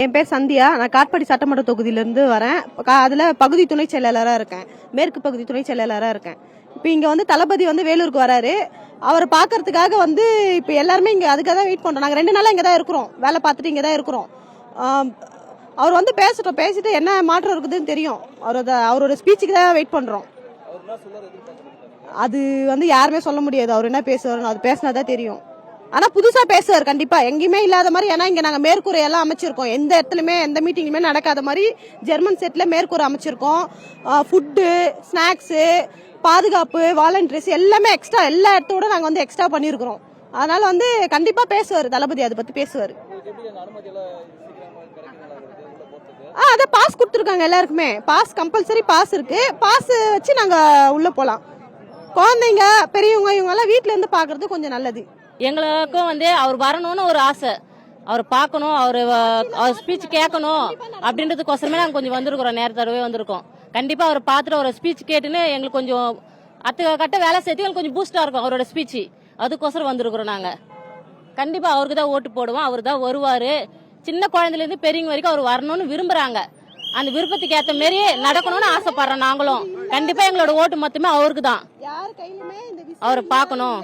என் பேர் சந்தியா. நான் காட்பாடி சட்டமன்ற தொகுதியிலிருந்து வரேன். அதுல பகுதி துணை செயலாளரா இருக்கேன். மேற்கு பகுதி துணை செயலாளரா இருக்கேன். இப்ப இங்க தளபதி வேலூருக்கு வராரு. அவரை பாக்குறதுக்காக இப்ப எல்லாருமே இங்க அதுக்காக தான் வெயிட் பண்றோம். நாங்க 2 நாளா இங்க தான் இருக்கிறோம். வேலை பார்த்துட்டு இங்க தான் இருக்கிறோம். அவர் பேசட்டும். பேசிட்டு என்ன மாற்றம் இருக்குதுன்னு தெரியும். அவரோட ஸ்பீச்சுக்கு தான் வெயிட் பண்றோம். அது யாருமே சொல்ல முடியாது. அவர் என்ன பேசுவார், அது பேசினாதான் தெரியும். ஆனா புதுசா பேசுவார் கண்டிப்பா. எங்கேயுமே இல்லாத மாதிரி. ஏன்னா இங்க நாங்க மேற்கூரை எல்லாம் அமைச்சிருக்கோம். எந்த இடத்துலயுமே எந்த மீட்டிங்குமே நடக்காத மாதிரி ஜெர்மன் செட்ல மேற்கூரை அமைச்சிருக்கோம். ஃபுட்டு, ஸ்நாக்ஸ், பாதுகாப்பு, வாலண்டியர்ஸ் எல்லாமே எக்ஸ்ட்ரா, எல்லா இடத்தோட நாங்க எக்ஸ்ட்ரா பண்ணிருக்கிறோம். அதனால கண்டிப்பா பேசுவார் தளபதி, அதை பத்தி பேசுவார். அதான் பாஸ் கொடுத்துருக்காங்க எல்லாருக்குமே. பாஸ் கம்பல்சரி பாஸ் இருக்கு. பாஸ் வச்சு நாங்க உள்ள போலாம். குழந்தைங்க, பெரியவங்க இவங்க எல்லாம் வீட்டுல இருந்து பாக்குறது கொஞ்சம் நல்லது. எங்களுக்கும் அவர் வரணும்னு ஒரு ஆசை. அவர் பார்க்கணும், அவர் ஸ்பீச் கேட்கணும் அப்படின்றதுக்கோசரமே நாங்கள் கொஞ்சம் வந்திருக்கிறோம். நேரத்தடவே வந்திருக்கோம். கண்டிப்பா அவர் பார்த்துட்டு அவரோட ஸ்பீச் கேட்டுன்னு எங்களுக்கு கொஞ்சம் அத்த கட்ட வேலை சேர்த்து எங்களுக்கு கொஞ்சம் பூஸ்டா இருக்கும் அவரோட ஸ்பீச். அதுக்கோசரம் வந்திருக்கிறோம். நாங்க கண்டிப்பா அவருக்கு தான் ஓட்டு போடுவோம். அவர் தான் வருவாரு. சின்ன குழந்தைல இருந்து பெரியவங்க வரைக்கும் அவர் வரணும்னு விரும்புறாங்க. அந்த விருப்பத்துக்கு ஏற்ற மாரி நடக்கணும்னு ஆசைப்படுறோம். நாங்களும் கண்டிப்பா எங்களோட ஓட்டு மொத்தமே அவருக்கு தான். அவரை பார்க்கணும்.